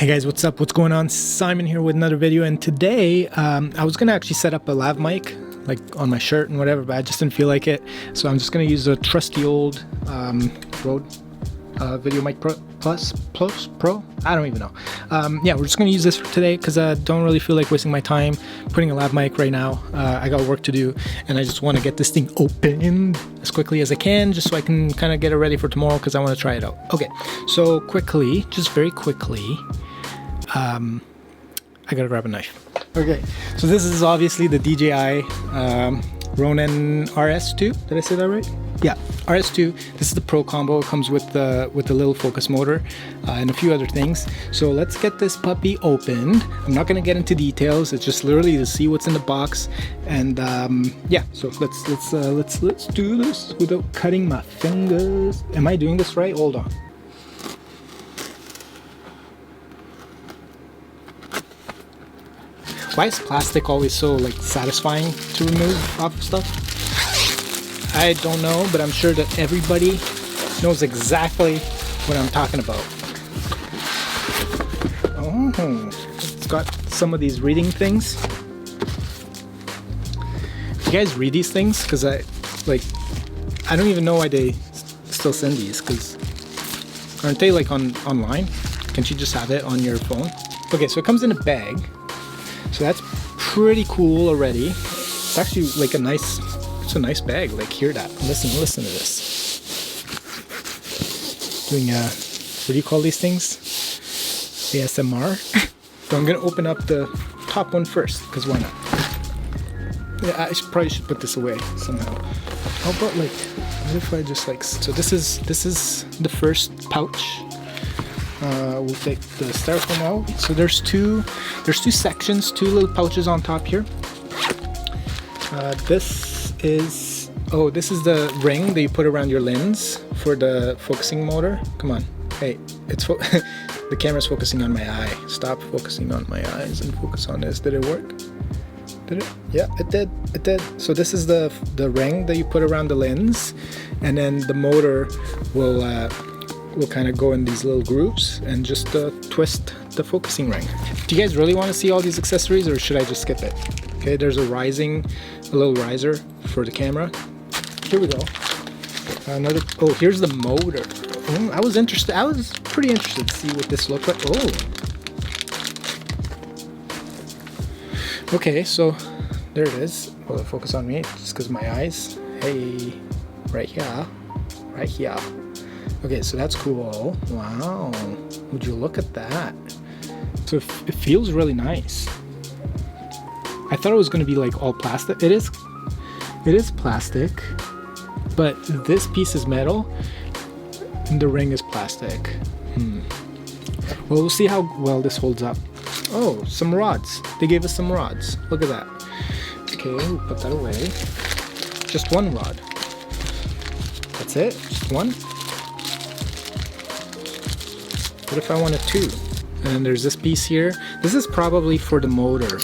Hey guys, what's up? What's going on? Simon here with another video, and today I was gonna actually set up a lav mic like on my shirt and whatever, but I just didn't feel like it, so I'm just gonna use a trusty old Rode Video Mic Pro. I don't even know. Yeah, we're just gonna use this for today because I don't really feel like wasting my time putting a lav mic right now. I got work to do, and I just want to get this thing opened as quickly as I can, just so I can kind of get it ready for tomorrow because I want to try it out. Okay, so quickly, just very quickly, I gotta grab a knife. Okay, so this is obviously the DJI Ronin RS2. Did I say that right? Yeah, RS2. This is the Pro combo. It comes with the little focus motor and a few other things. So let's get this puppy opened. I'm not gonna get into details. It's just literally to see what's in the box. And yeah, so let's do this without cutting my fingers. Am I doing this right? Hold on. Why is plastic always so like satisfying to remove off stuff? I don't know, but I'm sure that everybody knows exactly what I'm talking about. Oh, it's got some of these reading things. You guys read these things? Because I don't even know why they still send these, because aren't they like online? Can't you just have it on your phone? Okay, so it comes in a bag. So that's pretty cool already. It's actually like a nice bag. Like, hear that. Listen to this. Doing what do you call these things? ASMR. So I'm gonna open up the top one first, because why not? Yeah, I probably should put this away somehow. How about like, what if I just like, so this is the first pouch. We'll take the styrofoam out. So there's two sections, two little pouches on top here. This is the ring that you put around your lens for the focusing motor. Come on, hey, the camera's focusing on my eye. Stop focusing on my eyes and focus on this. Did it work? Did it? Yeah, it did. It did. So this is the ring that you put around the lens, and then the motor will kind of go in these little grooves and just twist the focusing ring. Do you guys really want to see all these accessories, or should I just skip it? Okay, there's a little riser for the camera. Here we go. Here's the motor. I was pretty interested to see what this looked like. Okay, so there it is. Will it focus on me? Just because my eyes. Hey, right here. Okay, so that's cool. Wow, would you look at that? So it feels really nice. I thought it was going to be like all plastic. It is plastic, but this piece is metal and the ring is plastic. Well, we'll see how well this holds up. Oh, some rods. They gave us some rods. Look at that. Okay, we'll put that away. Just one rod. That's it? Just one? What if I wanted two? And then there's this piece here. This is probably for the motor.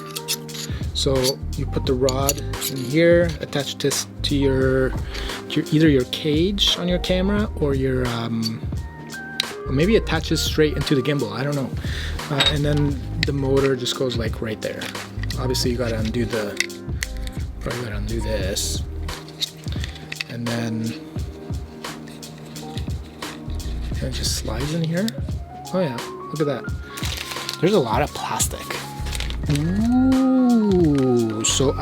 So you put the rod in here, attach this to either your cage on your camera or your or maybe it attaches straight into the gimbal. I don't know. And then the motor just goes like right there. Obviously you gotta undo probably gotta undo this, and then it just slides in here. Oh yeah, look at that. There's a lot of plastic. Ooh, so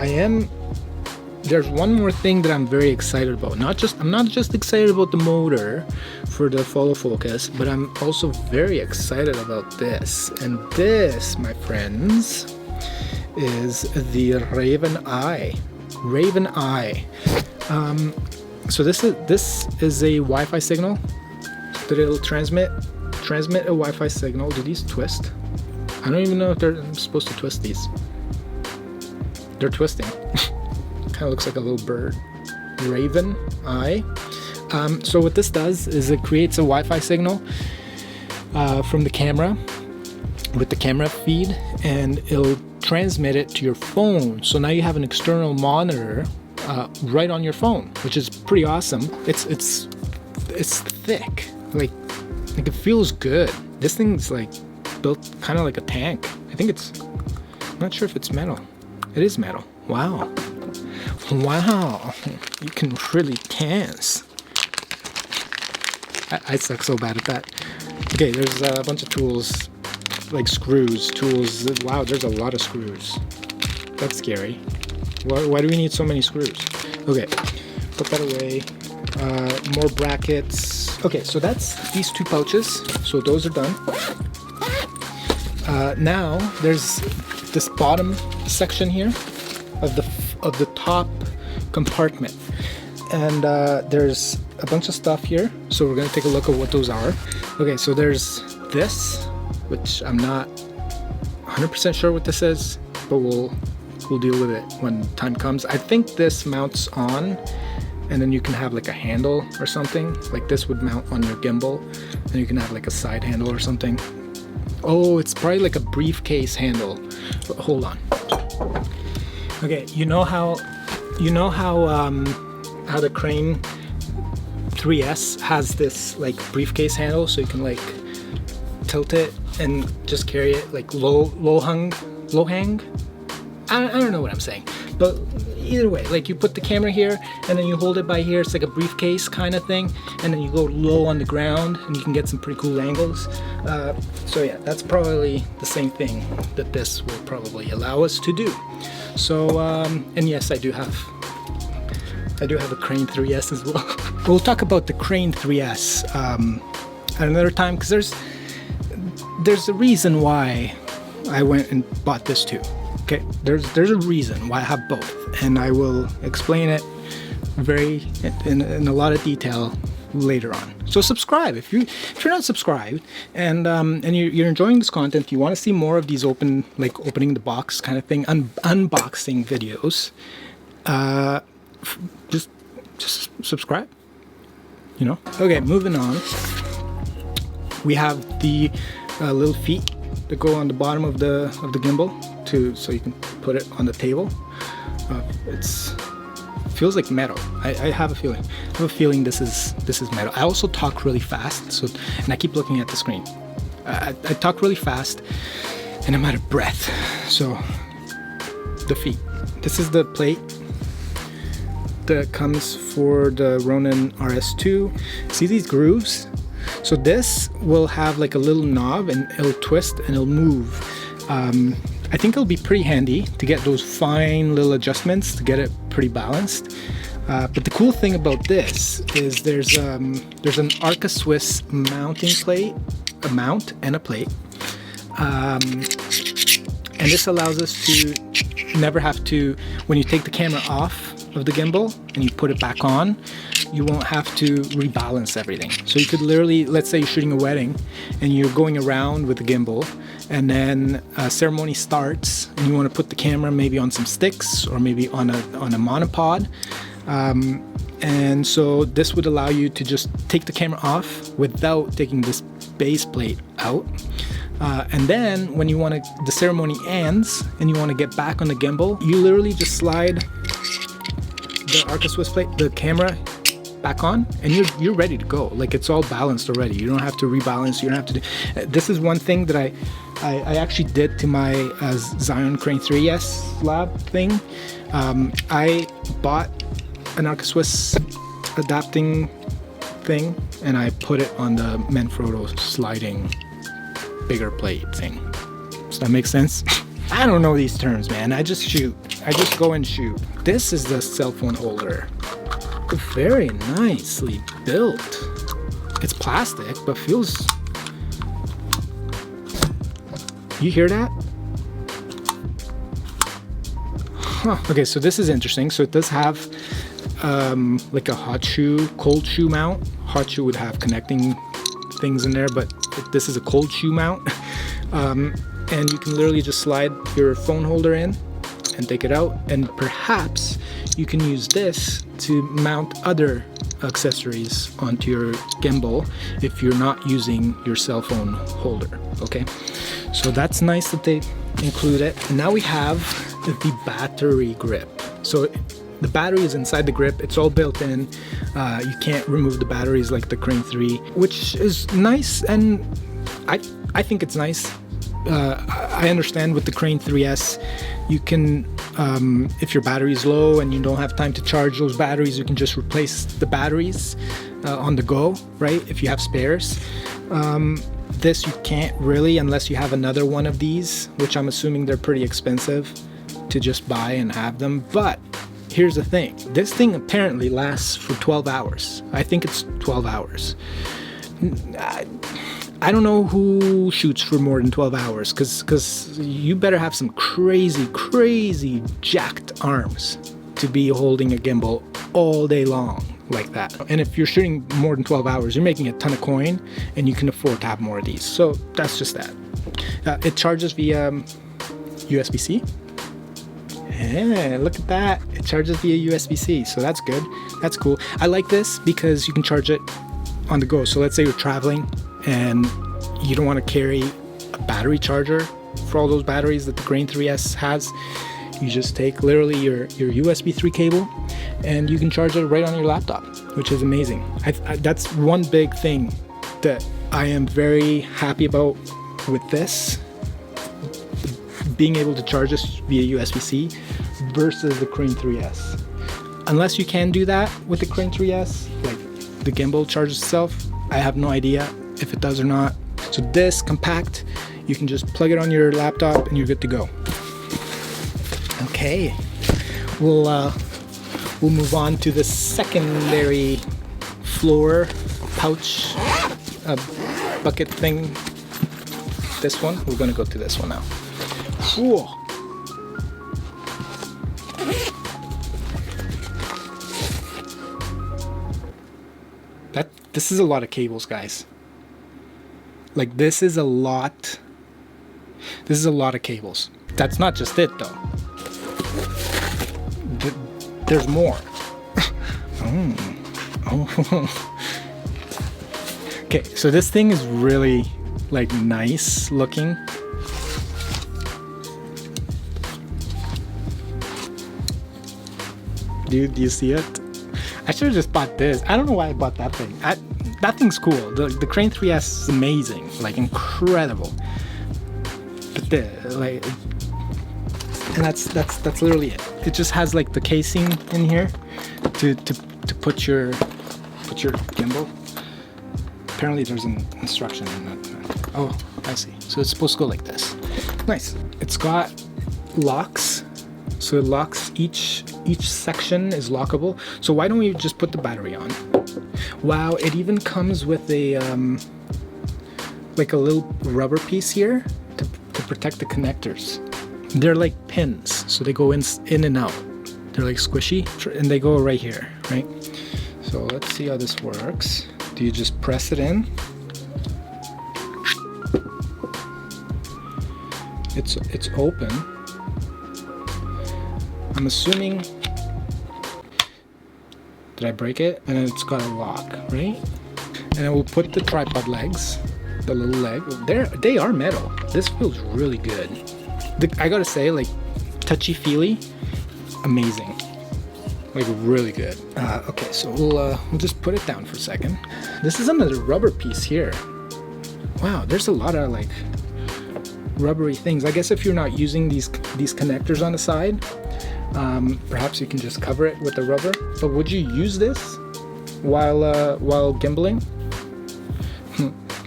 there's one more thing that I'm very excited about. I'm not just excited about the motor for the follow focus, but I'm also very excited about this. And this, my friends, is the Raven Eye. So this is a Wi-Fi signal that it'll transmit a Wi-Fi signal. Do these twist? I don't even know if they're supposed to twist these. They're twisting. Kind of looks like a little bird. Raven Eye. So what this does is it creates a Wi-Fi signal from the camera with the camera feed, and it'll transmit it to your phone. So now you have an external monitor right on your phone, which is pretty awesome. It's thick. Like it feels good. This thing's like, built kind of like a tank. I think it's, I'm not sure if it's metal. It is metal. Wow. Wow. You can really dance. I suck so bad at that. Okay, there's a bunch of tools, like screws, tools. Wow, there's a lot of screws. That's scary. Why do we need so many screws? Okay, put that away. More brackets. Okay, so that's these two pouches. So those are done. Now there's this bottom section here of the top compartment, and there's a bunch of stuff here. So we're gonna take a look at what those are. Okay, so there's this, which I'm not 100% sure what this is, but we'll deal with it when time comes. I think this mounts on, and then you can have like a handle or something. Like this would mount on your gimbal, and you can have like a side handle or something. Oh, it's probably like a briefcase handle. But hold on. Okay, you know how the Crane 3S has this like briefcase handle, so you can like tilt it and just carry it like low hang. I don't know what I'm saying, but either way, like you put the camera here and then you hold it by here. It's like a briefcase kind of thing, and then you go low on the ground and you can get some pretty cool angles. So yeah, that's probably the same thing that this will probably allow us to do. So and yes, I do have a Crane 3S as well. We'll talk about the Crane 3S at another time, because there's a reason why I went and bought this too. Okay, there's a reason why I have both, and I will explain it in a lot of detail later on. So subscribe if you're not subscribed, and you're enjoying this content. You want to see more of these opening the box kind of thing, unboxing videos. Just subscribe. You know. Okay, moving on. We have the little feet that go on the bottom of the gimbal, so you can put it on the table. It's feels like metal. I have a feeling. I have a feeling this is metal. I also talk really fast, and I keep looking at the screen. I talk really fast, and I'm out of breath. So the feet. This is the plate that comes for the Ronin RS2. See these grooves? So this will have like a little knob, and it'll twist and it'll move. I think it'll be pretty handy to get those fine little adjustments to get it pretty balanced. But the cool thing about this is there's an Arca Swiss mounting plate, a mount and a plate. And this allows us to never have to, when you take the camera off of the gimbal and you put it back on, you won't have to rebalance everything. So you could literally, let's say you're shooting a wedding and you're going around with the gimbal, and then a ceremony starts and you want to put the camera maybe on some sticks or maybe on a monopod. And so this would allow you to just take the camera off without taking this base plate out. And then when the ceremony ends and you want to get back on the gimbal, you literally just slide the Arca Swiss plate, the camera, back on, and you're ready to go. Like, it's all balanced already. You don't have to rebalance. You don't have to do. This is one thing that I actually did to my Zion Crane 3S lab thing. I bought an Arca Swiss adapting thing, and I put it on the Manfrotto sliding bigger plate thing. Does that make sense? I don't know these terms, man. I just shoot. I just go and shoot. This is the cell phone holder. Very nicely built. It's plastic, but feels... You hear that? Huh. Okay, so this is interesting. So it does have like a hot shoe, cold shoe mount. Hot shoe would have connecting things in there, but this is a cold shoe mount. And you can literally just slide your phone holder in and take it out, and perhaps you can use this to mount other accessories onto your gimbal if you're not using your cell phone holder. Okay, so that's nice that they include it. And now we have the battery grip. So the battery is inside the grip. It's all built in. You can't remove the batteries like the Crane 3, which is nice, and I think it's nice. I understand with the Crane 3S, you can, if your battery is low and you don't have time to charge those batteries, you can just replace the batteries on the go, right? If you have spares. This you can't really, unless you have another one of these, which I'm assuming they're pretty expensive to just buy and have them. But here's the thing, this thing apparently lasts for 12 hours. I think it's 12 hours. I don't know who shoots for more than 12 hours, because you better have some crazy jacked arms to be holding a gimbal all day long like that. And if you're shooting more than 12 hours, you're making a ton of coin, and you can afford to have more of these. So that's just that. It charges via USB-C. Yeah, look at that. It charges via USB-C, so that's good. That's cool. I like this because you can charge it on the go. So let's say you're traveling and you don't want to carry a battery charger for all those batteries that the Crane 3S has. You just take literally your USB 3 cable and you can charge it right on your laptop, which is amazing. That's one big thing that I am very happy about with this, being able to charge this via USB-C versus the Crane 3S. Unless you can do that with the Crane 3S, like the gimbal charges itself, I have no idea if it does or not. So this compact, you can just plug it on your laptop and you're good to go. Okay, we'll move on to the secondary floor pouch bucket thing. This one, we're gonna go to this one now. Whoa. This is a lot of cables, guys. Like, this is a lot of cables. That's not just it though. There's more. Okay, so this thing is really like nice looking. Dude, do you see it? I should have just bought this. I don't know why I bought that thing. That thing's cool. The Crane 3S is amazing, like incredible. But and that's literally it. It just has like the casing in here to put your gimbal. Apparently there's an instruction in that. Oh, I see. So it's supposed to go like this. Nice. It's got locks. So it locks, each section is lockable. So why don't we just put the battery on? Wow, it even comes with a like a little rubber piece here to protect the connectors. They're like pins, so they go in and out. They're like squishy, and they go right here, right? So let's see how this works. Do you just press it in? It's open. I'm assuming, did I break it? And it's got a lock, right? And then we'll put the tripod legs, the little leg. They are metal. This feels really good. I gotta say, like, touchy-feely, amazing. Like, really good. Okay, so we'll just put it down for a second. This is another rubber piece here. Wow, there's a lot of like rubbery things. I guess if you're not using these connectors on the side, perhaps you can just cover it with the rubber. But would you use this while gimbaling?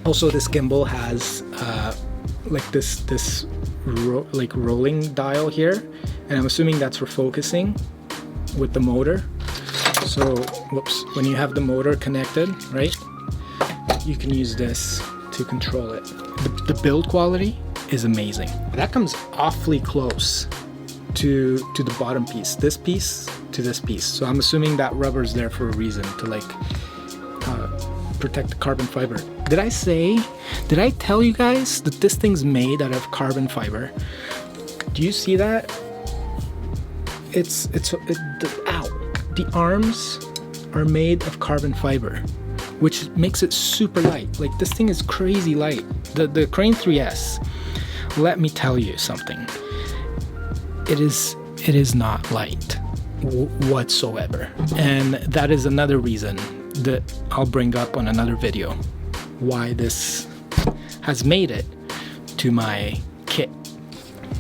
Also, this gimbal has like this rolling dial here, and I'm assuming that's for focusing with the motor. So, whoops, when you have the motor connected, right, you can use this to control it. The build quality is amazing. That comes awfully close to the bottom piece, this piece to this piece. So I'm assuming that rubber is there for a reason, to like protect the carbon fiber. Did I tell you guys that this thing's made out of carbon fiber? Do you see that? The arms are made of carbon fiber, which makes it super light. Like, this thing is crazy light. The Crane 3S, let me tell you something. It is not light whatsoever. And that is another reason that I'll bring up on another video, why this has made it to my kit.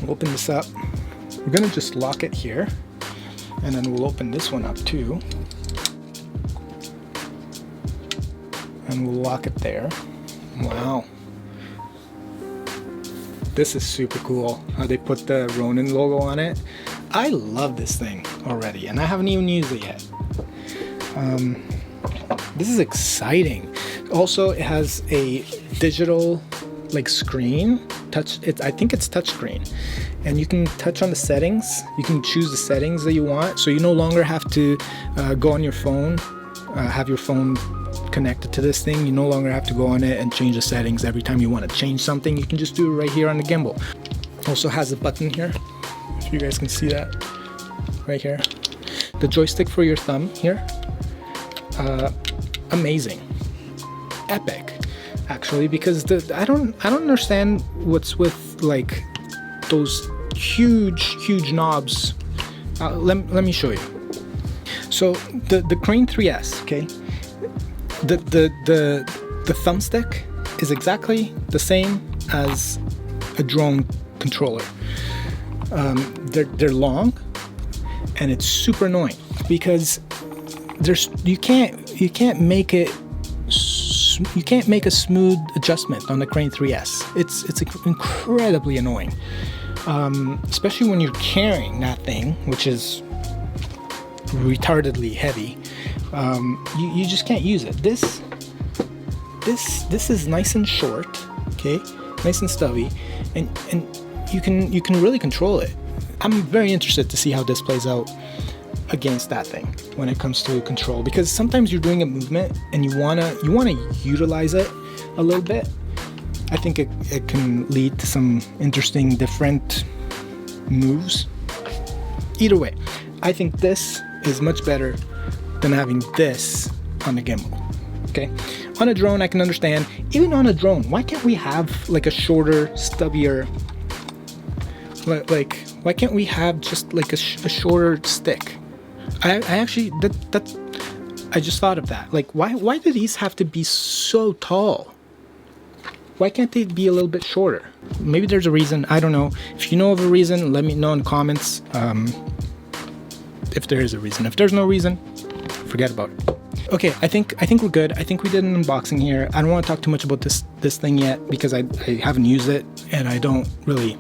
We'll open this up. We're gonna just lock it here, and then we'll open this one up too. And we'll lock it there. Wow. This is super cool how they put the Ronin logo on it. I love this thing already, and I haven't even used it yet. This is exciting. Also, it has a digital like screen touch. I think it's touchscreen, and you can touch on the settings. You can choose the settings that you want, so you no longer have to go on your phone, have your phone connected to this thing. You no longer have to go on it and change the settings every time you want to change something. You can just do it right here on the gimbal. Also has a button here, if you guys can see that right here. The joystick for your thumb here. Amazing, epic, actually, because I don't understand what's with like those huge knobs. Let me show you. So the Crane 3S, okay. The thumbstick is exactly the same as a drone controller. They're long, and it's super annoying because you can't make a smooth adjustment on the Crane 3S. It's incredibly annoying, especially when you're carrying that thing, which is retardedly heavy. You just can't use it. This is nice and short, okay, nice and stubby, and you can really control it. I'm very interested to see how this plays out against that thing when it comes to control, because sometimes you're doing a movement and you wanna utilize it a little bit. I think it can lead to some interesting different moves. Either way, I think this is much better than having this on the gimbal. Okay, on a drone I can understand. Even on a drone, why can't we have like a shorter, stubbier, like why can't we have just like a shorter stick? I actually I just thought of that. Like why do these have to be so tall? Why can't they be a little bit shorter? Maybe there's a reason. I don't know. If you know of a reason, let me know in the comments. If there is a reason. If there's no reason, forget about it. Okay, I think we're good. I think we did an unboxing here. I don't want to talk too much about this thing yet because I haven't used it and I don't really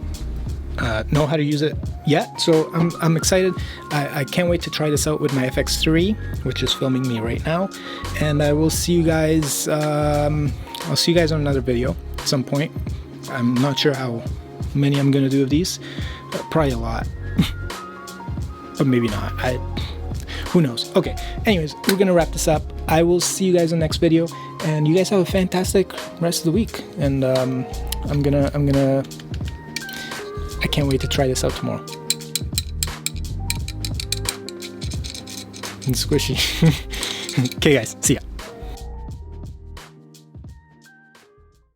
know how to use it yet. So I'm excited. I can't wait to try this out with my FX3, which is filming me right now. And I will see you guys. I'll see you guys on another video at some point. I'm not sure how many I'm gonna do of these. Probably a lot. But maybe not. Who knows? Okay, anyways, we're gonna wrap this up. I will see you guys in the next video, and you guys have a fantastic rest of the week. And I can't wait to try this out tomorrow. And squishy. Okay guys, see ya.